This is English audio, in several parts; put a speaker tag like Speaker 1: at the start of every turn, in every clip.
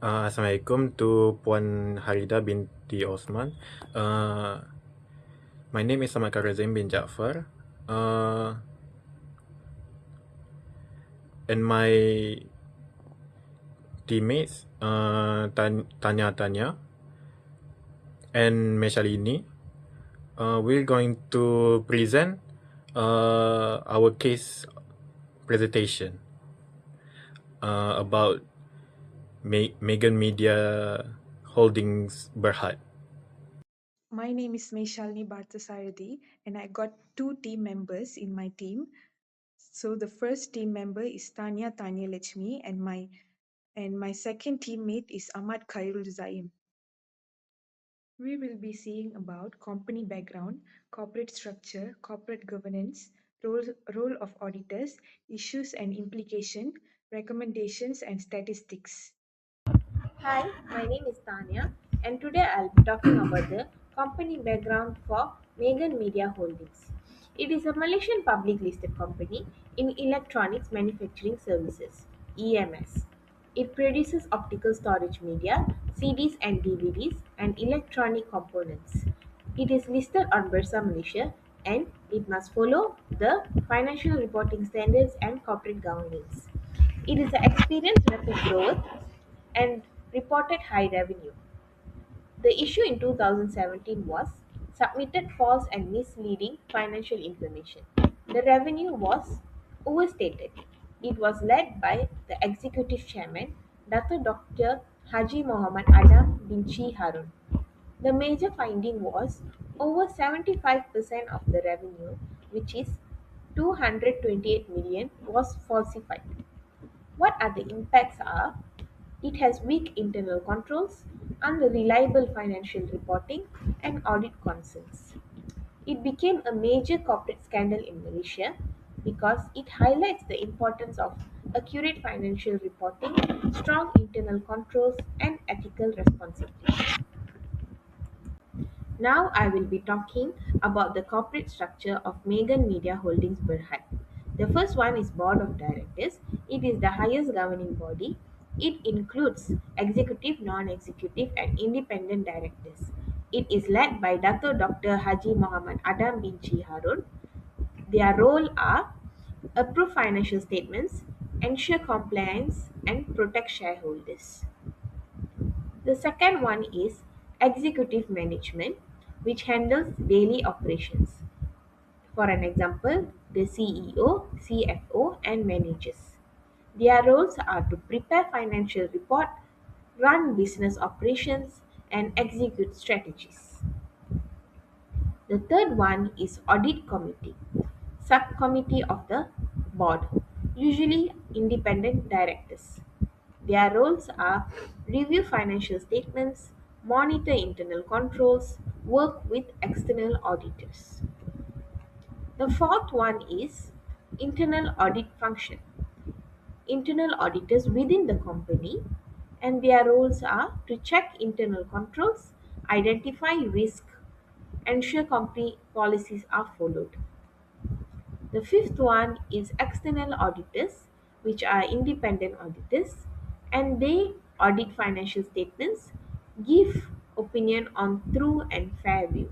Speaker 1: Assalamualaikum to Puan Harida binti Osman. Uh, my name is Ahmad Karazim bin Jaafar. And my teammates, Tanya and Meshalini, we're going to present our case presentation about Megan Media Holdings Berhad.
Speaker 2: My name is Meshalini Bhartasarathi, and I got two team members in my team. So the first team member is Tanya Lechmi, and my second teammate is Ahmad Khairul Zaim. We will be seeing about company background, corporate structure, corporate governance, role of auditors, issues and implication, recommendations and statistics.
Speaker 3: Hi, my name is Tanya, and today I'll be talking about the company background for Megan Media Holdings. It is a Malaysian public listed company in electronics manufacturing services (EMS). It produces optical storage media, CDs and DVDs, and electronic components. It is listed on Bursa Malaysia and it must follow the financial reporting standards and corporate governance. It is experienced rapid growth and reported high revenue. The issue in 2017 was submitted false and misleading financial information. The revenue was overstated. It was led by the executive chairman, Dr. Haji Muhammad Adam Binchi Harun. The major finding was over 75% of the revenue, which is 228 million, was falsified. What are the impacts are it has weak internal controls, unreliable financial reporting, and audit concerns. It became a major corporate scandal in Malaysia because it highlights the importance of accurate financial reporting, strong internal controls, and ethical responsibility. Now I will be talking about the corporate structure of Megan Media Holdings Berhad. The first one is Board of Directors. It is the highest governing body. It includes executive, non-executive, and independent directors. It is led by Dr. Haji Muhammad Adam Binchi Harun. Their role are approve financial statements, ensure compliance, and protect shareholders. The second one is executive management, which handles daily operations. For an example, the CEO, CFO, and managers. Their roles are to prepare financial report, run business operations, and execute strategies. The third one is audit committee, subcommittee of the board, usually independent directors. Their roles are review financial statements, monitor internal controls, work with external auditors. The fourth one is internal audit function. Internal auditors within the company, and their roles are to check internal controls, identify risk, ensure company policies are followed. The fifth one is external auditors, which are independent auditors, and they audit financial statements, give opinion on true and fair view.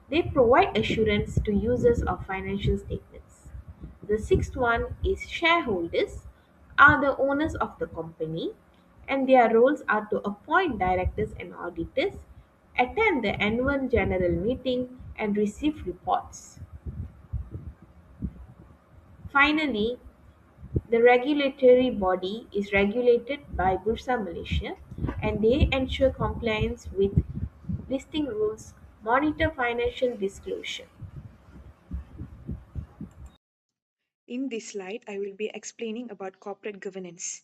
Speaker 3: They provide assurance to users of financial statements. The sixth one is shareholders are the owners of the company, and their roles are to appoint directors and auditors, attend the annual general meeting, and receive reports. Finally, the regulatory body is regulated by Bursa Malaysia, and they ensure compliance with listing rules, monitor financial disclosure.
Speaker 2: In this slide, I will be explaining about corporate governance.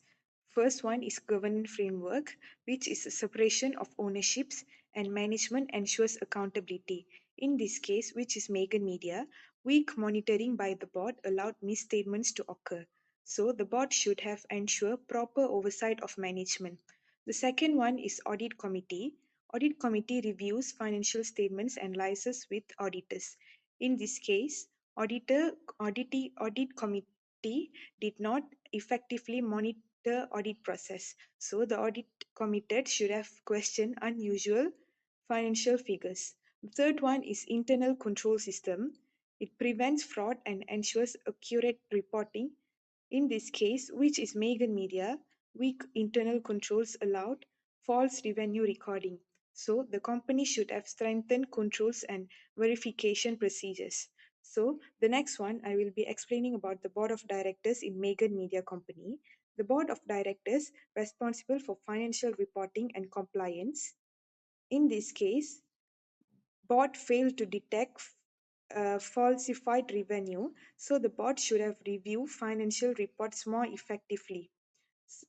Speaker 2: First one is governance framework, which is a separation of ownerships and management ensures accountability. In this case, which is Megan Media, weak monitoring by the board allowed misstatements to occur. So the board should have ensure proper oversight of management. The second one is audit committee. Audit committee reviews financial statements and liaises with auditors. In this case, audit committee did not effectively the audit process. So the audit committed should have questioned unusual financial figures. The third one is internal control system. It prevents fraud and ensures accurate reporting. In this case, which is Megan Media, weak internal controls allowed false revenue recording. So the company should have strengthened controls and verification procedures. So the next one, I will be explaining about the board of directors in Megan Media Company. The board of directors responsible for financial reporting and compliance. In this case, bot failed to detect falsified revenue, so the bot should have reviewed financial reports more effectively.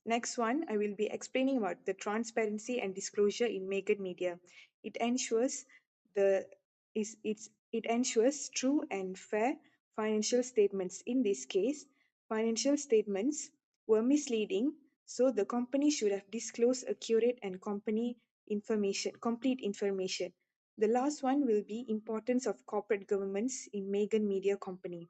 Speaker 2: Next one, I will be explaining about the transparency and disclosure in Megan Media. It ensures the it ensures true and fair financial statements. In this case, financial statements were misleading, so the company should have disclosed accurate and complete information. The last one will be importance of corporate governance in Megan Media Company.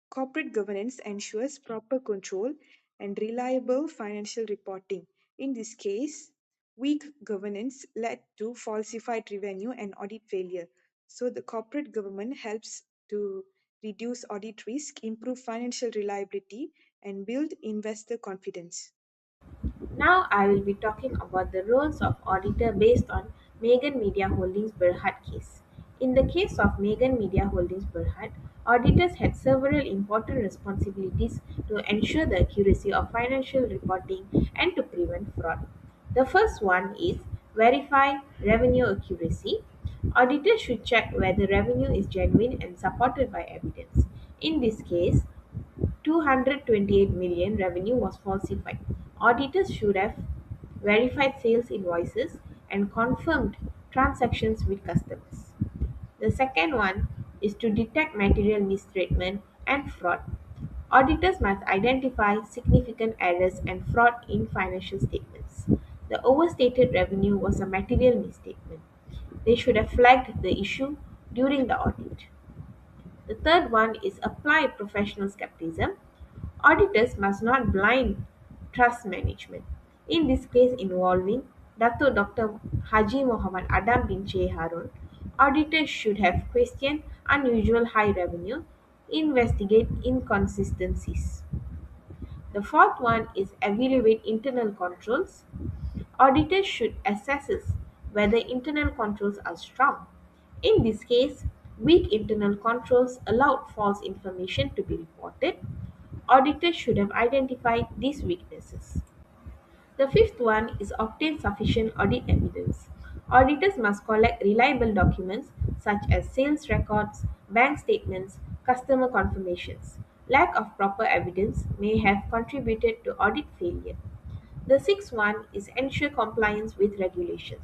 Speaker 2: Corporate governance ensures proper control and reliable financial reporting. In this case, weak governance led to falsified revenue and audit failure. So, the corporate government helps to reduce audit risk, improve financial reliability, and build investor confidence.
Speaker 3: Now I will be talking about the roles of auditor based on Megan Media Holdings Berhad case. In the case of Megan Media Holdings Berhad, auditors had several important responsibilities to ensure the accuracy of financial reporting and to prevent fraud. The first one is verify revenue accuracy. Auditors should check whether revenue is genuine and supported by evidence. In this case, 228 million revenue was falsified. Auditors should have verified sales invoices and confirmed transactions with customers. The second one is to detect material misstatement and fraud. Auditors must identify significant errors and fraud in financial statements. The overstated revenue was a material misstatement. They should have flagged the issue during the audit. The third one is apply professional skepticism. Auditors must not blind trust management. In this case involving Dato Dr. Haji Muhammad Adam bin Che Harun, auditors should have questioned unusual high revenue, investigate inconsistencies. The fourth one is evaluate internal controls. Auditors should assess whether internal controls are strong. In this case, weak internal controls allowed false information to be reported. Auditors should have identified these weaknesses. The fifth one is obtain sufficient audit evidence. Auditors must collect reliable documents such as sales records, bank statements, customer confirmations. Lack of proper evidence may have contributed to audit failure. The sixth one is ensure compliance with regulations.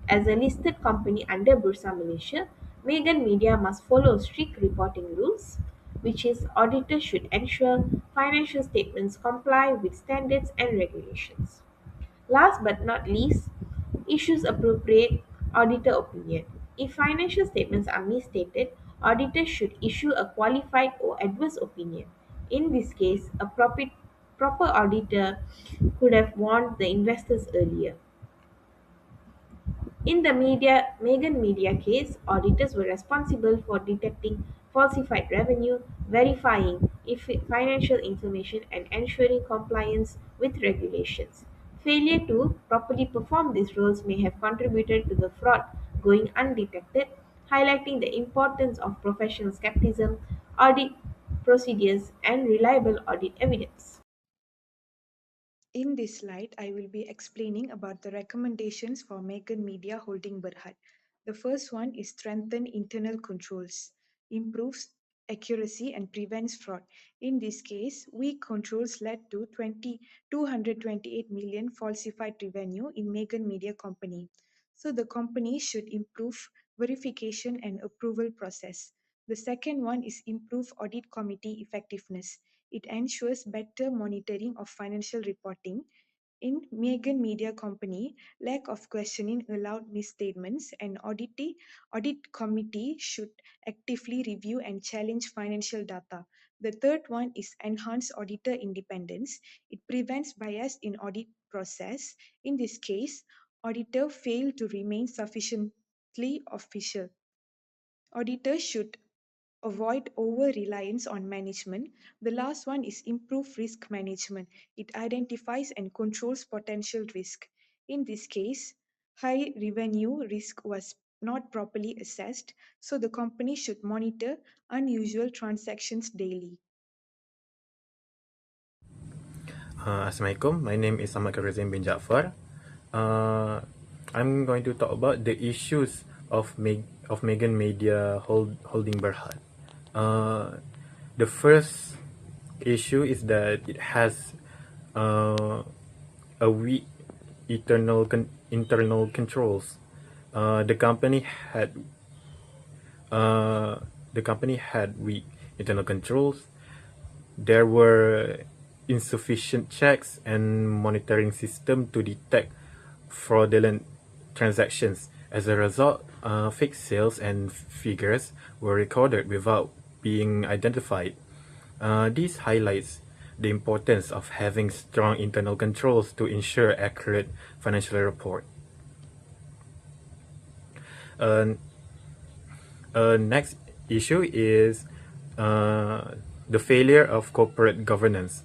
Speaker 3: As a listed company under Bursa Malaysia, Megan Media must follow strict reporting rules, which is auditors should ensure financial statements comply with standards and regulations. Last but not least, issues appropriate auditor opinion. If financial statements are misstated, auditors should issue a qualified or adverse opinion. In this case, a proper auditor could have warned the investors earlier. In the Megan Media case, auditors were responsible for detecting falsified revenue, verifying if financial information, and ensuring compliance with regulations. Failure to properly perform these roles may have contributed to the fraud going undetected, highlighting the importance of professional skepticism, audit procedures, and reliable audit evidence.
Speaker 2: In this slide, I will be explaining about the recommendations for Megan Media Holding Berhad. The first one is strengthen internal controls, improves accuracy and prevents fraud. In this case, weak controls led to 228 million falsified revenue in Megan Media Company. So the company should improve verification and approval process. The second one is improve audit committee effectiveness. It ensures better monitoring of financial reporting. In Megan Media Company, lack of questioning allowed misstatements, and audit committee should actively review and challenge financial data. The third one is enhanced auditor independence. It prevents bias in audit process. In this case, auditor fail to remain sufficiently official. Auditors should avoid over reliance on management. The last one is improve risk management. It identifies and controls potential risk. In this case, high revenue risk was not properly assessed, so the company should monitor unusual transactions daily.
Speaker 1: Assalamualaikum. My name is Ahmad Karazim bin Jaafar. Uh, I'm going to talk about the issues of Megan Media holding Berhad. Uh, the first issue is that it has uh, a weak internal controls. Uh, the company had the company had weak internal controls. There were insufficient checks and monitoring system to detect fraudulent transactions. As a result, fake sales and figures were recorded without being identified. This highlights the importance of having strong internal controls to ensure accurate financial report. Uh, Next issue is the failure of corporate governance.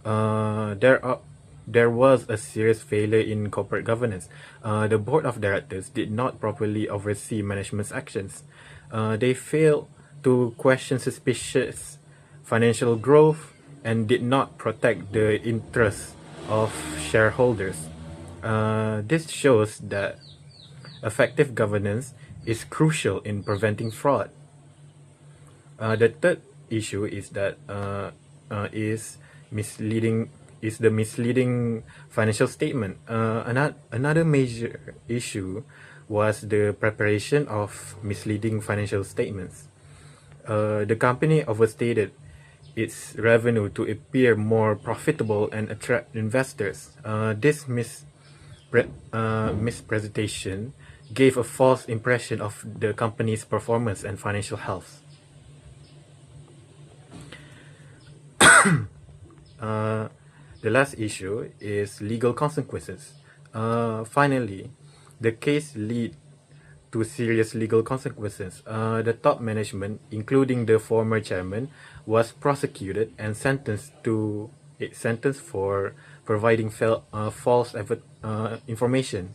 Speaker 1: Uh, there are there was a serious failure in corporate governance. The board of directors did not properly oversee management's actions. They failed to question suspicious financial growth and did not protect the interests of shareholders. This shows that effective governance is crucial in preventing fraud. The third issue is that is misleading is the misleading financial statement. Another major issue was the preparation of misleading financial statements. The company overstated its revenue to appear more profitable and attract investors. This mispresentation gave a false impression of the company's performance and financial health. The last issue is legal consequences. Finally, the case lead to serious legal consequences. The top management, including the former chairman, was prosecuted and sentenced for providing false information.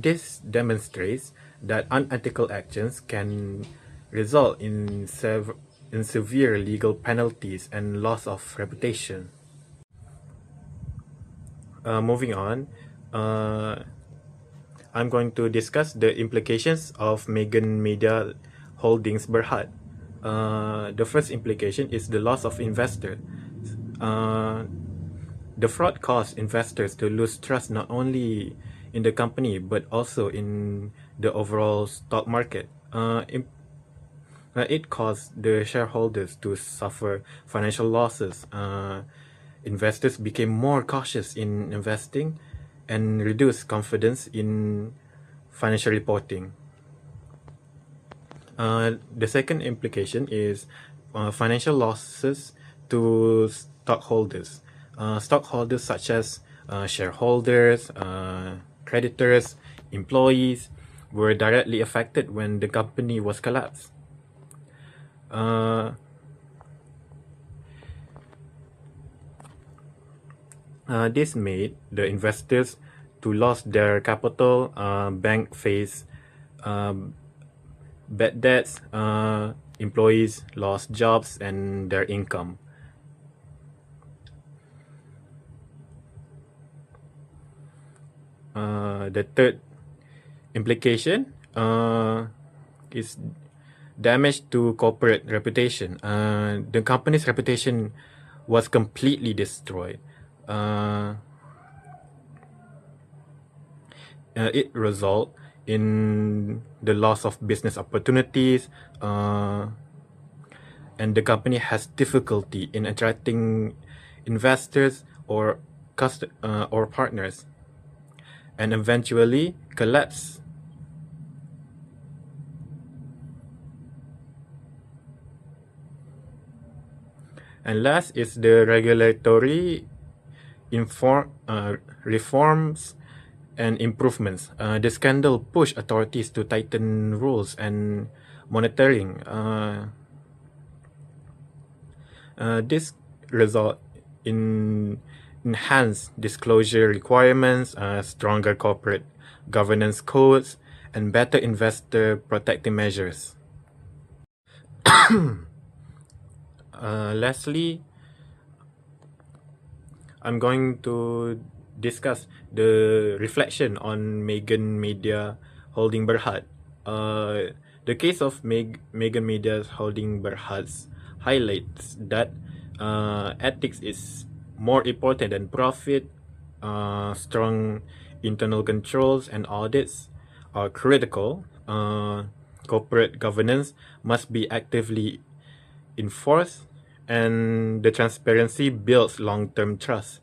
Speaker 1: This demonstrates that unethical actions can result in severe legal penalties and loss of reputation. Moving on, I'm going to discuss the implications of Megan Media Holdings Berhad. The first implication is the loss of investor. Uh, the fraud caused investors to lose trust not only in the company but also in the overall stock market. It caused the shareholders to suffer financial losses. Investors became more cautious in investing and reduced confidence in financial reporting. The second implication is financial losses to stockholders. Stockholders such as shareholders, creditors, employees were directly affected when the company was collapsed. This made the investors to lose their capital, bank face bad debts, employees lost jobs and their income. The third implication is damage to corporate reputation. The company's reputation was completely destroyed. It result in the loss of business opportunities, and the company has difficulty in attracting investors or or partners, and eventually collapse. And last is the regulatory reforms and improvements. The scandal pushed authorities to tighten rules and monitoring. This result in enhanced disclosure requirements, stronger corporate governance codes, and better investor protective measures. Lastly, I'm going to discuss the reflection on Megan Media holding Berhad. The case of Megan Media holding Berhad highlights that ethics is more important than profit. Strong internal controls and audits are critical. Corporate governance must be actively enforced, and the transparency builds long-term trust.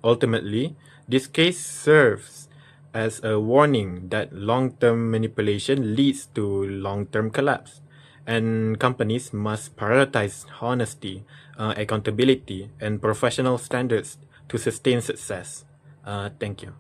Speaker 1: Ultimately, this case serves as a warning that long-term manipulation leads to long-term collapse, and companies must prioritize honesty, accountability, and professional standards to sustain success. Thank you.